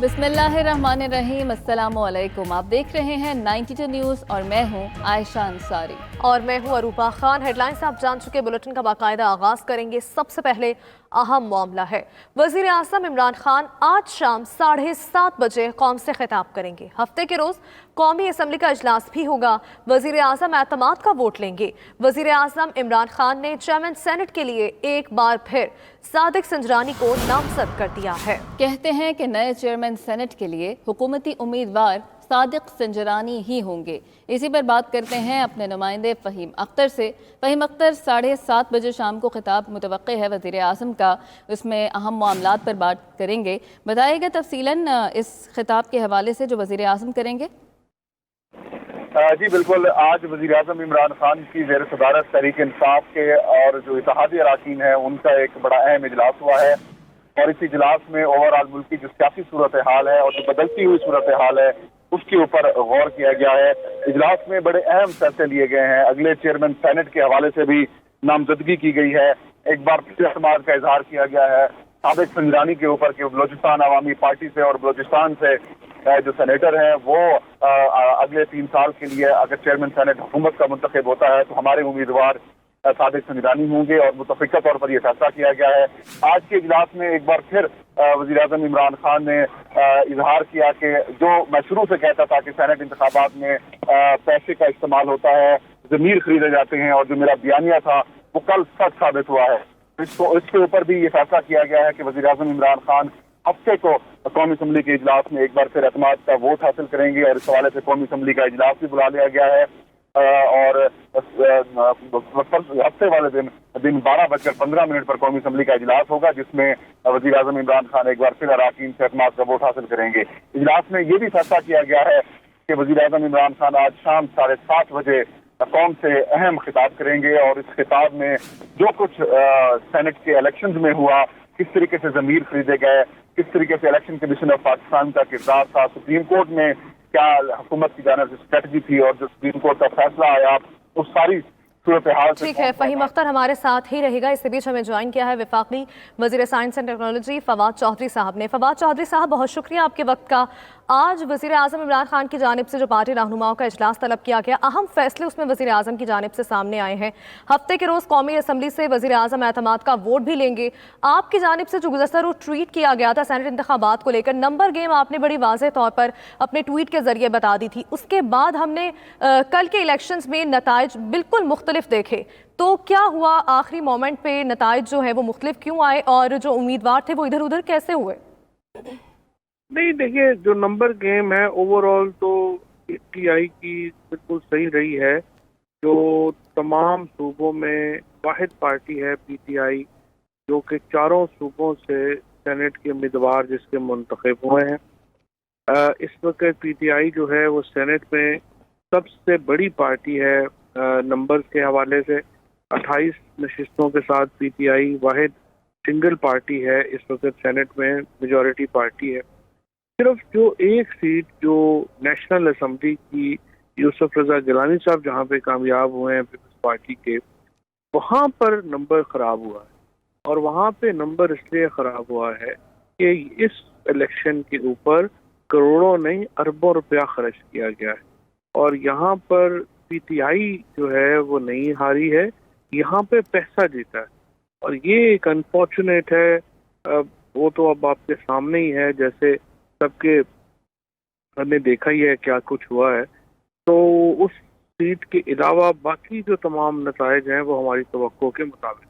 बिस्मिल्लाहिर्रहमानिर्रहीम, अस्सलामुअलैकुम। आप देख रहे हैं 92 न्यूज़ और मैं हूं आयशा अंसारी। और मैं हूं अरूपा खान। हेडलाइंस आप जान चुके, बुलेटिन का बाकायदा आगाज करेंगे। सबसे पहले अहम मामला है, वजीर आज़म इमरान खान आज शाम 7:30 बजे कौम से खिताब करेंगे। हफ्ते के रोज कौमी असम्बली का इजलास भी होगा। वजीर आज़म एतमाद का वोट लेंगे। वजीर आज़म इमरान खान ने चेयरमैन सेनेट के लिए एक बार फिर सादिक संजरानी को नामजद कर दिया है। कहते हैं कि नए चेयरमैन सेनेट के लिए हुकूमती उम्मीदवार सादिक संजरानी ही होंगे। इसी पर बात करते हैं अपने नुमाइंदे फ़हीम अख्तर से। फ़हीम अख्तर, 7:30 बजे शाम को खिताब मुतवक्के है वज़ीर आज़म का, उसमें अहम मामलात पर बात करेंगे। बताइएगा तफसीलन इस खिताब के हवाले से जो वज़ीर आज़म करेंगे। जी बिल्कुल, आज वज़ीर आज़म इमरान खान की ज़ेर सदारत तहरीक इंसाफ के और जो इत्तेहादी अरकान है उनका एक बड़ा अहम इजलास हुआ है और इस इजलास में ओवरऑल मुल्क की जो सियासी सूरत हाल है और जो बदलती हुई सूरत हाल है उसके ऊपर गौर किया गया है। इजलास में बड़े अहम फैसले लिए गए हैं। अगले चेयरमैन सेनेट के हवाले से भी नामजदगी की गई है। एक बार फिर एतमाद का इजहार किया गया है सादिक संजरानी के ऊपर कि बलोचिस्तान अवामी पार्टी से और बलोचिस्तान से जो सेनेटर हैं वो अगले 3 साल के लिए अगर चेयरमैन सेनेट हुकूमत का मुंतखब होता है तो हमारे उम्मीदवार सादिक संजरानी होंगे और मुतफिका तौर पर यह फैसला किया गया है। आज के इजलास में एक बार फिर वज़ीर आज़म इमरान खान ने इजहार किया कि जो मैं शुरू से कहता था कि सेनेट इंतखाबात में पैसे का इस्तेमाल होता है, ज़मीर खरीदे जाते हैं और जो मेरा बयानिया था वो कल सच साबित हुआ है। इसके ऊपर भी ये फैसला किया गया है कि वज़ीर आज़म इमरान खान हफ्ते को कौमी असम्बली के इजलास में एक बार फिर एतमाद का वोट हासिल करेंगे और इस हवाले से कौमी असम्बली का इजलास भी बुला लिया गया है। और हफ्ते वाले दिन 12:15 पर कौमी असम्बली का इजलास होगा जिसमें वज़ीर आज़म इमरान खान एक बार फिर अरकान से एतमाद का वोट हासिल करेंगे। इजलास में ये भी फैसला किया गया है कि वज़ीर आज़म इमरान खान आज शाम 7:30 बजे कौम से अहम खिताब करेंगे और इस खिताब में जो कुछ सेनेट के इलेक्शंस में हुआ, किस तरीके से ज़मीर खरीदे गए, किस तरीके से इलेक्शन कमीशन ऑफ पाकिस्तान का किरदार था, सुप्रीम कोर्ट में क्या हुकूमत की जानिब से स्ट्रेटजी थी और जो सुप्रीम कोर्ट का फैसला आया उस सारी सूरत हाल से। ठीक है, फ़हीम अख्तर हमारे साथ ही रहेगा। इस बीच हमें ज्वाइन किया है वफाकी वज़ीर science and technology Fawad Chaudhry साहब ने। फवाद चौधरी साहब, बहुत शुक्रिया आपके वक्त का। आज वज़ीर आज़म इमरान खान की जानिब से जो पार्टी रहनुमाओं का इजलास तलब किया गया, अहम फैसले उसमें वज़ीर आज़म की जानिब से सामने आए हैं। हफ्ते के रोज़ कौमी असम्बली से वज़ीर आज़म एतमाद का वोट भी लेंगे। आपकी जानिब से जो गुज़श्ता रोज़ ट्वीट किया गया था सेनेट इंतखाबात को लेकर, नंबर गेम आपने बड़ी वाज़ेह तौर पर अपने ट्वीट के ज़रिए बता दी थी। उसके बाद हमने कल के इलेक्शंस में नताइज बिल्कुल मुख्तलिफ देखे, तो क्या हुआ आखिरी मोमेंट पे नताइज जो है वो मुख्तलिफ क्यों आए और जो उम्मीदवार थे वो इधर उधर कैसे हुए? नहीं, देखिए, जो नंबर गेम है ओवरऑल तो पीटीआई की बिल्कुल सही रही है। जो तमाम सूबों में वाहिद पार्टी है पीटीआई जो कि चारों सूबों से सेनेट के उम्मीदवार जिसके मुंतखब हुए हैं। इस वक्त पीटीआई जो है वो सेनेट में सबसे बड़ी पार्टी है। नंबर्स के हवाले से 28 नशिस्तों के साथ पीटीआई वाहिद सिंगल पार्टी है इस वक्त सेनेट में, मेजॉरिटी पार्टी है। सिर्फ जो एक सीट जो नेशनल असम्बली की यूसुफ रजा गिलानी साहब जहाँ पे कामयाब हुए हैं पीपल्स पार्टी के, वहाँ पर नंबर ख़राब हुआ है। और वहाँ पे नंबर इसलिए ख़राब हुआ है कि इस इलेक्शन के ऊपर करोड़ों नहीं अरबों रुपया खर्च किया गया है और यहाँ पर पीटीआई जो है वो नहीं हारी है, यहाँ पे पैसा जीता है और ये एक अनफॉर्चुनेट है। वो तो अब आपके सामने ही है, जैसे सबके हमने देखा ही है क्या कुछ हुआ है। तो उस सीट के अलावा बाकी जो तमाम नताइज हैं वो हमारी तवक्को के मुताबिक।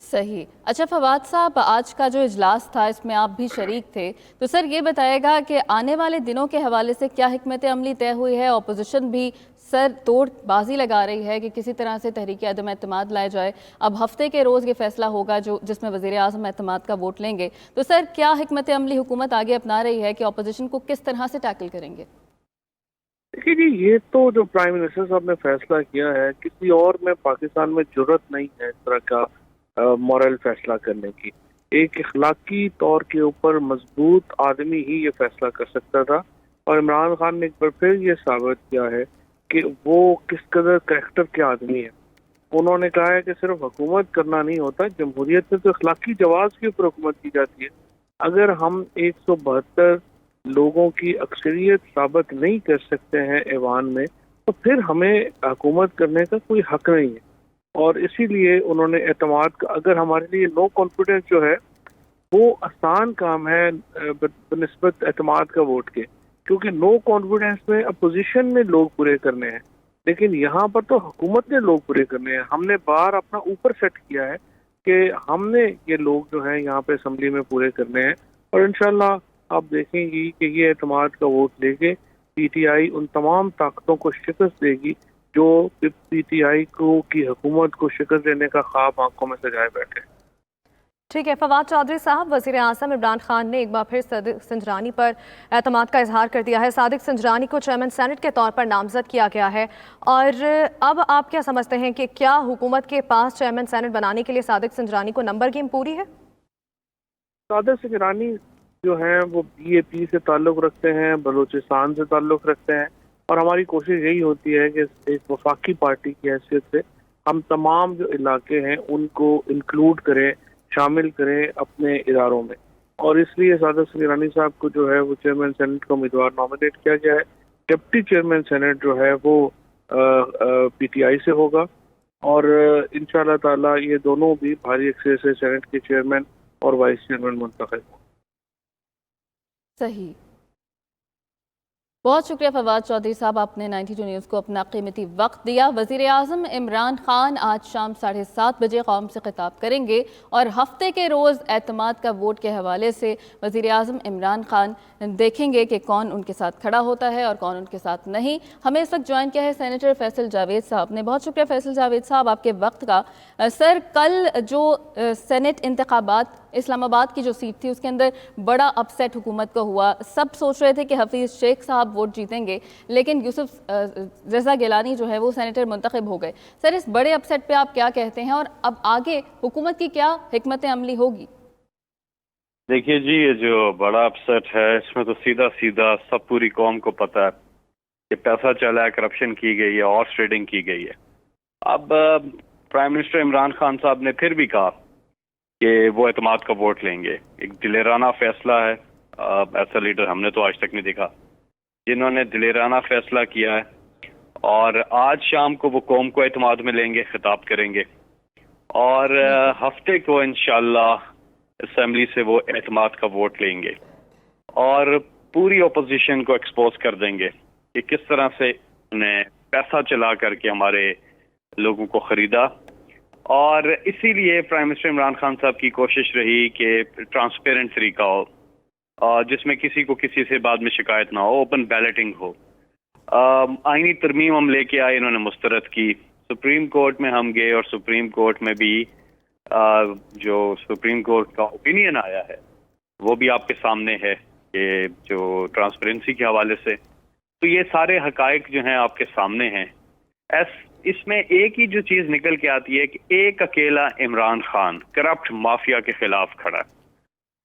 सही। अच्छा फवाद साहब, आज का जो इजलास था इसमें आप भी शरीक थे, तो सर ये बताएगा कि आने वाले दिनों के हवाले से क्या हिकमत अमली तय हुई है? अपोजिशन भी सर तोड़ बाजी लगा रही है कि किसी तरह से तहरीक अदम एतमाद लाया जाए। अब हफ्ते के रोज़ ये फैसला होगा जो जिसमें वज़ीर आज़म एतमाद का वोट लेंगे, तो सर क्या हिकमत अमली हुकूमत आगे अपना रही है कि अपोजिशन को किस तरह से टैकल करेंगे? देखिए जी, ये तो जो प्राइम मिनिस्टर साहब ने फैसला किया है, किसी और में पाकिस्तान में जुर्रत नहीं है इस तरह का मॉरल फैसला करने की। एक इखलाकी तौर के ऊपर मजबूत आदमी ही ये फैसला कर सकता था और इमरान खान ने एक बार फिर ये साबित किया है कि वो किस कदर करैक्टर के आदमी है। उन्होंने कहा है कि सिर्फ हुकूमत करना नहीं होता, जमहूरियत में तो इखलाकी जवाब के ऊपर हुकूमत की जाती है। अगर हम 172 लोगों की अक्सरियत साबित नहीं कर सकते हैं ऐवान में, तो फिर हमें हुकूमत करने का कोई हक नहीं है। और इसीलिए उन्होंने एतमाद का, अगर हमारे लिए नो कॉन्फिडेंस जो है वो आसान काम है बनिस्बत एतमाद का वोट के, क्योंकि नो कॉन्फिडेंस में अपोजिशन ने लोग पूरे करने हैं, लेकिन यहाँ पर तो हुकूमत ने लोग पूरे करने हैं। हमने बार अपना ऊपर सेट किया है कि हमने ये लोग जो हैं यहाँ पे असम्बली में पूरे करने हैं, और इंशाल्लाह आप देखेंगी कि ये एतमाद का वोट लेके पीटीआई उन तमाम ताकतों को शिकस्त देगी जो पीटीआई को की हुकूमत को शिकस्त देने का ख्वाब आंखों में सजाए बैठे। ठीक है, फवाद चौधरी साहब, वज़ीर आज़म इमरान खान ने एक बार फिर सादिक संजरानी पर एतमाद का इजहार कर दिया है। सादिक संजरानी को चेयरमैन सेनेट के तौर पर नामजद किया गया है, और अब आप क्या समझते हैं कि क्या हुकूमत के पास चेयरमैन सेनेट बनाने के लिए सादिक संजरानी को नंबर गेम पूरी है? सादिक संजरानी जो हैं वो BAP से ताल्लुक़ रखते हैं, बलूचिस्तान से ताल्लुक़ रखते हैं, और हमारी कोशिश यही होती है कि एक वफाकी पार्टी की हैसियत से हम तमाम जो इलाके हैं उनको इंक्लूड करें, शामिल करें अपने इदारों में। और इसलिए सादिक संजरानी साहब को जो है वो चेयरमैन सेनेट का उम्मीदवार नॉमिनेट किया गया है। डिप्टी चेयरमैन सेनेट जो है वो PTI से होगा, और इंशाअल्लाह ताला ये दोनों भी भारी अक्सर से सेनेट के चेयरमैन और वाइस चेयरमैन मुंतखब हों। सही, बहुत शुक्रिया फवाद चौधरी साहब, आपने 92 न्यूज़ को अपना कीमती वक्त दिया। वज़ीर आज़म इमरान खान आज शाम 7:30 बजे कौम से खिताब करेंगे, और हफ्ते के रोज़ एतमाद का वोट के हवाले से वज़ीर आज़म इमरान खान देखेंगे कि कौन उनके साथ खड़ा होता है और कौन उनके साथ नहीं। हमें इस वक्त ज्वाइन किया है सेनेटर फैसल जावेद साहब ने। बहुत शुक्रिया फैसल जावेद साहब आपके वक्त का। सर, कल जो सेनेट इंतखाबात इस्लामाबाद की जो सीट थी उसके अंदर बड़ा अपसेट हुकूमत का हुआ। सब सोच रहे थे कि हफीज़ शेख साहब वोट जीतेंगे, लेकिन यूसुफ रज़ा गिलानी जो है वो सेनेटर मुंतखब हो गए। सर, इस बड़े अपसेट पे आप क्या कहते हैं, और अब आगे हुकूमत की क्या हिकमत अमली होगी? देखिए जी, ये जो बड़ा अपसेट है इसमें तो सीधा सीधा सब पूरी कौम को पता है कि पैसा चला है, करप्शन की गई है, हॉर्स ट्रेडिंग की गई है। अब प्राइम मिनिस्टर इमरान खान साहब ने फिर भी कहा कि वो एतमाद का वोट लेंगे। एक दिलेराना फैसला है, ऐसा लीडर हमने तो आज तक नहीं देखा जिन्होंने दिलेराना फैसला किया है, और आज शाम को वो कौम को एतमाद में लेंगे, खिताब करेंगे, और हफ्ते को इंशाल्लाह असेंबली से वो एतमाद का वोट लेंगे और पूरी अपोजिशन को एक्सपोज कर देंगे कि किस तरह से उन्हें पैसा चला करके हमारे लोगों को खरीदा। और इसीलिए प्राइम मिनिस्टर इमरान खान साहब की कोशिश रही कि ट्रांसपेरेंट तरीका हो, जिसमें किसी को किसी से बाद में शिकायत ना हो, ओपन बैलेटिंग हो। आईनी तरमीम हम लेके आए, इन्होंने मुस्तरद की। सुप्रीम कोर्ट में हम गए, और सुप्रीम कोर्ट में भी जो सुप्रीम कोर्ट का ओपिनियन आया है वो भी आपके सामने है कि जो ट्रांसपेरेंसी के हवाले से, तो ये सारे हकायक जो हैं आपके सामने हैं। इसमें एक ही जो चीज़ निकल के आती है कि एक अकेला इमरान खान करप्ट माफिया के खिलाफ खड़ा है,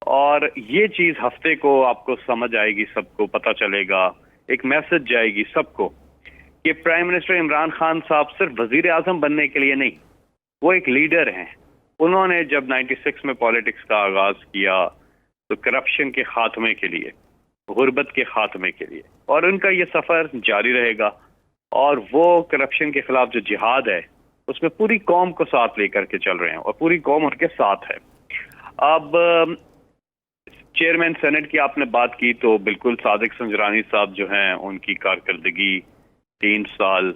और ये चीज़ हफ्ते को आपको समझ आएगी, सबको पता चलेगा, एक मैसेज जाएगी सबको कि प्राइम मिनिस्टर इमरान खान साहब सिर्फ वजीर आजम बनने के लिए नहीं, वो एक लीडर हैं। उन्होंने जब 96 में पॉलिटिक्स का आगाज किया तो करप्शन के खात्मे के लिए, गुर्बत के खात्मे के लिए, और उनका ये सफ़र जारी रहेगा। और वो करप्शन के खिलाफ जो जिहाद है उसमें पूरी कौम को साथ लेकर के चल रहे हैं, और पूरी कौम उनके साथ है। अब चेयरमैन सेनेट की आपने बात की, तो बिल्कुल सादिक संजरानी साहब जो हैं उनकी कारकर्दगी 3 साल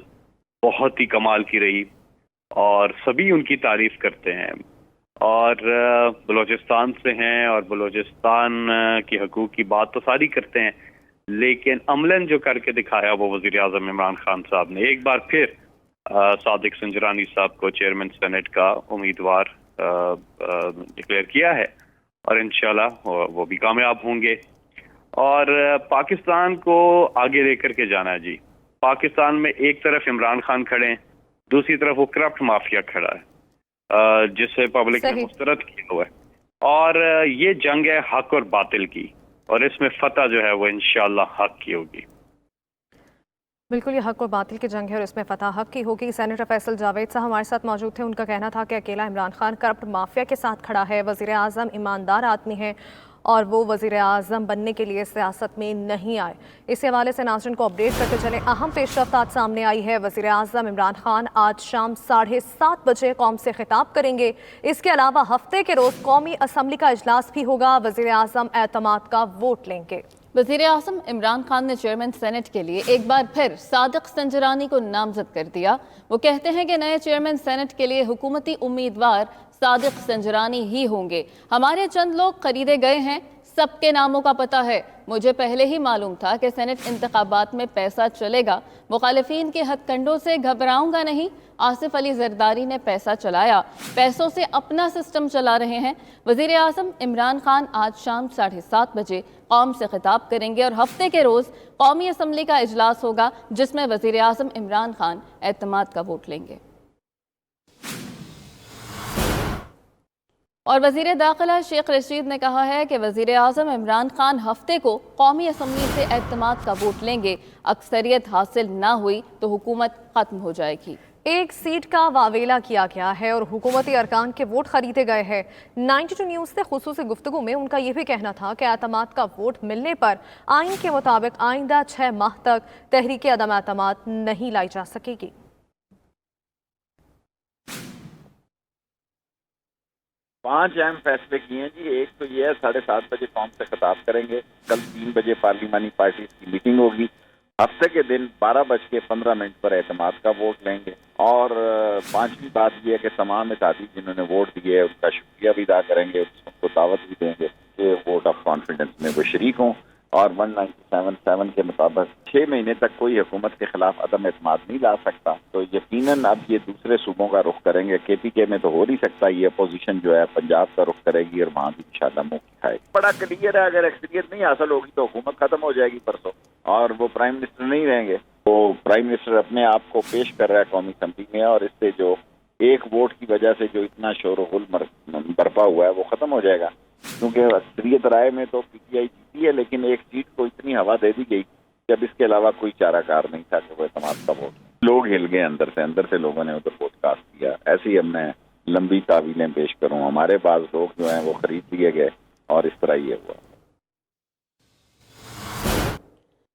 बहुत ही कमाल की रही, और सभी उनकी तारीफ करते हैं, और बलूचिस्तान से हैं और बलूचिस्तान की हकूक़ की बात तो सारी करते हैं, लेकिन अमलन जो करके दिखाया वो वज़ीर आज़म इमरान खान साहब ने एक बार फिर सादिक संजरानी साहब को चेयरमैन सेनेट का उम्मीदवार डिक्लेयर किया है, और इंशाल्लाह वो भी कामयाब होंगे। और पाकिस्तान को आगे लेकर के जाना है जी। पाकिस्तान में एक तरफ इमरान खान खड़े हैं, दूसरी तरफ वो करप्ट माफिया खड़ा है जिसे पब्लिक ने मुस्तरद किया हुआ है, और ये जंग है हक और बातिल की, और इसमें फतह जो है वो इंशाल्लाह हक की होगी। बिल्कुल, ये हक और बातिल की जंग है और इसमें फतह हक की होगी। सेनेटर फैसल जावेद साहब हमारे साथ मौजूद थे। उनका कहना था कि अकेला इमरान खान करप्ट माफिया के साथ खड़ा है, वज़ीर आज़म ईमानदार आदमी है और वो वज़ीर आज़म बनने के लिए सियासत में नहीं आए। इस हवाले से नाज़रीन को अपडेट करते चले। अहम पेशरफ्त आज सामने आई है। वज़ीर आज़म इमरान खान आज शाम 7:30 बजे कौम से खिताब करेंगे। इसके अलावा हफ्ते के रोज़ कौमी असम्बली का इजलास भी होगा। वज़ीर आज़म एतमाद का वोट लेंगे। वज़ीर आज़म इमरान खान ने चेयरमैन सेनेट के लिए एक बार फिर सादिक संजरानी को नामजद कर दिया। वो कहते हैं कि नए चेयरमैन सेनेट के लिए हुकूमती उम्मीदवार सादिक संजरानी ही होंगे। हमारे चंद लोग खरीदे गए हैं, सबके नामों का पता है। मुझे पहले ही मालूम था कि सेनेट इंतखाबात में पैसा चलेगा। मुखालिफिन के हथकंडों से घबराऊंगा नहीं। आसिफ अली जरदारी ने पैसा चलाया, पैसों से अपना सिस्टम चला रहे हैं। वज़ीर आज़म इमरान खान आज शाम 7:30 बजे कौम से खिताब करेंगे और हफ्ते के रोज़ कौमी असम्बली का इजलास होगा, जिसमें वज़ीर आज़म इमरान खान एतमाद का वोट लेंगे। और वज़ीर दाखिला शेख रशीद ने कहा है कि वज़ीर आज़म इमरान खान हफ्ते को कौमी असम्बली से एतमाद का वोट लेंगे। अक्सरियत हासिल ना हुई तो हुकूमत ख़त्म हो जाएगी। एक सीट का वावेला किया गया है और हुकूमती अरकान के वोट खरीदे गए हैं। 92 न्यूज़ से खुसूसी गुफ्तगू में उनका ये भी कहना था कि एतमाद का वोट मिलने पर आइन के मुताबिक आइंदा 6 माह तक तहरीक अदम एतमाद नहीं लाई जा सकेगी। पांच अहम फैसले किए हैं जी। एक तो ये है 7:30 बजे कौम से खिताब करेंगे। कल 3 बजे पार्लिमानी पार्टी की मीटिंग होगी। हफ्ते के दिन 12:15 पर एतमाद का वोट लेंगे। और पांचवी बात यह है कि तमाम इत्तेहादी जिन्होंने वोट दिए उनका शुक्रिया भी अदा करेंगे, उनको दावत भी देंगे कि वोट ऑफ कॉन्फिडेंस में वो शरीक हों। और 1977 के मुताबिक 6 महीने तक कोई हुकूमत के खिलाफ अदम एतमाद नहीं ला सकता। तो यकीनन अब ये दूसरे सूबों का रुख करेंगे। KPK में तो हो नहीं सकता, ये अपोजिशन जो है पंजाब का रुख करेगी और वहाँ भी इंशाल्लाह मुंह दिखाएगी। बड़ा क्लियर है, अगर एक्सपीरियंस नहीं हासिल होगी तो हुकूमत खत्म हो जाएगी परसों और वो प्राइम मिनिस्टर नहीं रहेंगे। तो प्राइम मिनिस्टर अपने आप को पेश कर रहा है कौमी असम्बली में और इससे जो एक वोट की वजह से जो इतना शोर गुल बरपा हुआ है वो खत्म हो जाएगा। क्योंकि अक्सरियत राय में तो PTI जीती है, लेकिन एक सीट को इतनी हवा दे दी गई जब इसके अलावा कोई चाराकार नहीं था कि वो एतमाद का वोट। लोग हिल गए, अंदर से लोगों ने उधर वोट कास्ट किया। ऐसे ही हमने लंबी तावीलें पेश करूं, हमारे पास लोग जो हैं वो खरीद लिए गए और इस तरह ये हुआ।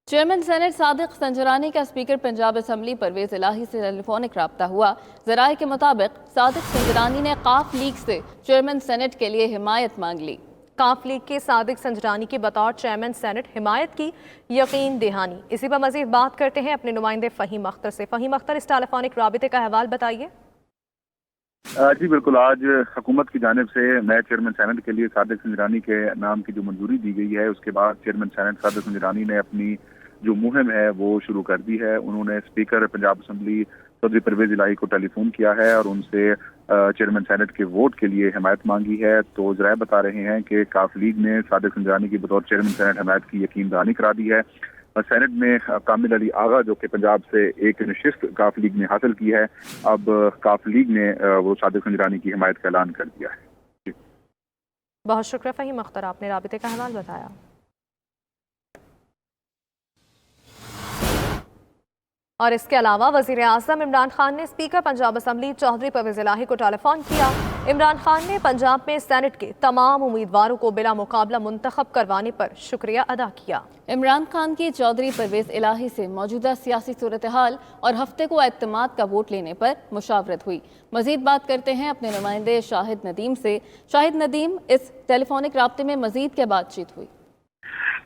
चेयरमैन सेनेट सादिक संजरानी का स्पीकर पंजाब असम्बली परवेज इलाही से टेलीफोनिक रब्ता हुआ। ज़राए के मुताबिक सादिक संजरानी ने काफ लीग से चेयरमैन सेनेट के लिए हिमायत मांग ली। काफ लीग के सादिक संजरानी की बतौर चेयरमैन सेनेट हिमायत की यकीन दहानी। इसी पर मजीद बात करते हैं अपने नुमाइंदे फ़हीम अख्तर से। फ़हीम अख्तर, इस टेलीफोनिक राबिते का हवाल बताइए। जी बिल्कुल, आज हुकूमत की जानिब से नए चेयरमैन सेनेट के लिए सादिक संजरानी के नाम की जो मंजूरी दी गई है, उसके बाद चेयरमैन सेनेट सादिक संजरानी ने अपनी जो मुहिम है वो शुरू कर दी है। उन्होंने स्पीकर पंजाब असम्बली चौधरी परवेज इलाही को टेलीफोन किया है और उनसे चेयरमैन सेनेट के वोट के लिए हिमायत मांगी है। तो ज़राए बता रहे हैं कि काफ लीग ने सादिक संजरानी की बतौर चेयरमैन सेनेट हिमायत की यकीन दहानी करा दी है। सेनेट में कामिल अली आगा जो कि पंजाब से एक नशिस्त काफ लीग ने हासिल की है, अब काफ लीग ने वो सादिक संजरानी की हिमायत का ऐलान कर दिया है। बहुत शुक्रिया फ़हीम अख्तर, आपने राबिते का हवाल बताया। और इसके अलावा वज़ीर आज़म इमरान खान ने स्पीकर पंजाब असम्बली चौधरी परवेज़ इलाही को टेलीफोन किया। इमरान खान ने पंजाब में सेनेट के तमाम उम्मीदवारों को बिला मुकाबला मुंतखब करवाने पर शुक्रिया अदा किया। इमरान खान की चौधरी परवेज़ इलाही से मौजूदा सियासी सूरत हाल और हफ्ते को एतमाद का वोट लेने पर मुशावरत हुई। मजीद बात करते हैं अपने नुमाइंदे शाहिद नदीम से। शाहिद नदीम, इस टेलीफोनिक राब्ते में मजीद क्या बातचीत हुई?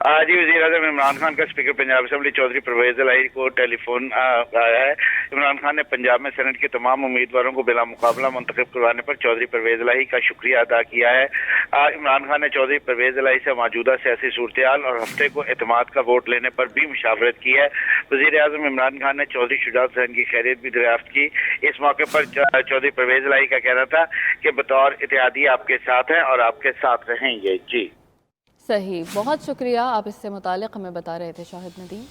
जी, वज़ीर आज़म इमरान खान का स्पीकर पंजाब असम्बली चौधरी परवेज़ इलाही को टेलीफोन आया है। इमरान खान ने पंजाब में सेनेट के तमाम उम्मीदवारों को बिला मुकाबला मुंतखब करवाने पर चौधरी परवेज़ इलाही का शुक्रिया अदा किया है। इमरान खान ने चौधरी परवेज़ इलाही से मौजूदा सियासी सूरत हाल और हफ्ते को एतमाद का वोट लेने पर भी मुशावरत की है। वज़ीर आज़म इमरान खान ने चौधरी शुजात हुसैन की खैरियत भी दरियाफ्त की। इस मौके पर चौधरी परवेज़ इलाही का कहना था कि बतौर इत्तेहादी आपके साथ हैं और आपके साथ रहेंगे। जी सही, बहुत शुक्रिया, आप इससे मुतालिक हमें बता रहे थे शाहिद नदीम।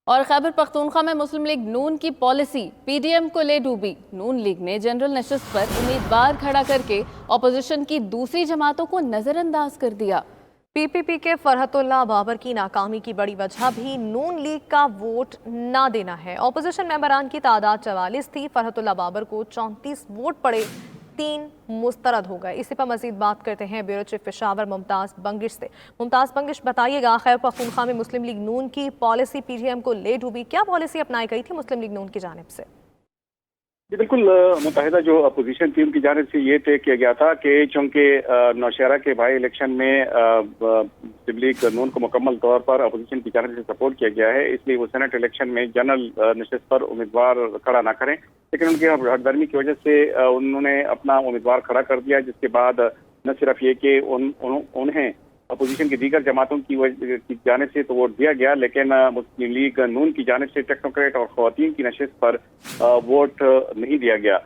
और खैबर पख्तूनख्वा में मुस्लिम लीग नून की पॉलिसी PDM को ले डूबी। नून लीग ने जनरल नशिस्त पर उम्मीदवार खड़ा करके अपोजिशन की दूसरी जमातों को नजरअंदाज कर दिया। PPP के फरहतुल्लाह बाबर की नाकामी की बड़ी वजह भी नून लीग का वोट ना देना है। अपोजिशन मेंबरान की तादाद 44 थी। फरहतुल्लाह बाबर को 34 वोट पड़े। 3 मुस्तरद हो गए। इसी पर मजीद बात करते हैं ब्यूरो चीफ पेशावर मुमताज़ बंगिश से। मुमताज़ बंगिश, बताइएगा, खैर पख्तूनख्वा में मुस्लिम लीग नून की पॉलिसी पीटीएम को ले डूबी, क्या पॉलिसी अपनाई गई थी मुस्लिम लीग नून की जानिब से? जी बिल्कुल, मुत्तहिदा जो अपोजिशन टीम की जानिब से ये तय किया गया था कि चूंकि नौशहरा के बाई इलेक्शन में मुस्लिम लीग नून को मुकम्मल तौर पर अपोजिशन की जानिब से सपोर्ट किया गया है, इसलिए वो सेनेट इलेक्शन में जनरल नशिस्त पर उम्मीदवार खड़ा ना करें। लेकिन उनकी हठधर्मी की वजह से उन्होंने अपना उम्मीदवार खड़ा कर दिया, जिसके बाद न सिर्फ ये कि उन्हें अपोजिशन की दीगर जमातों की जानिब से तो वोट दिया गया, लेकिन मुस्लिम लीग नून की जानिब से टेक्नोक्रेट और खवातीन की नशिस्त पर वोट नहीं दिया गया।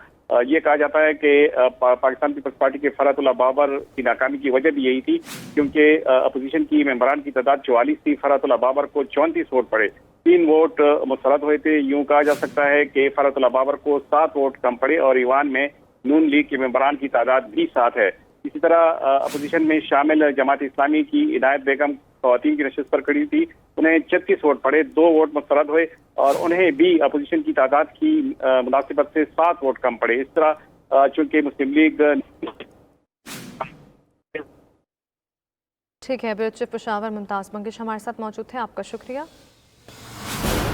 ये कहा जाता है कि पाकिस्तान पीपल्स पार्टी के फरातुल्लाह बाबर की नाकामी की वजह भी यही थी, क्योंकि अपोजिशन की मेंबरान की तादाद 44 थी, फरातुल्लाह बाबर को 34 वोट पड़े, 3 वोट मुस्तरद हुए थे। यूं कहा जा सकता है कि फरातुल्लाह बाबर को 7 वोट कम पड़े और ईवान में नून लीग के मेंबरान की तादाद भी 7 है। इसी तरह अपोजिशन में शामिल जमात इस्लामी की इनायत बेगम खवातीन की नशिस्त पर खड़ी थी, उन्हें 36 वोट पड़े, 2 वोट मुस्तरद हुए और उन्हें भी अपोजिशन की तादाद की मुनासिबत से 7 वोट कम पड़े। इस तरह चूंकि मुस्लिम लीग। ठीक है, ब्यूरो चीफ पेशावर मुमताज़ बंगिश हमारे साथ मौजूद थे, आपका शुक्रिया।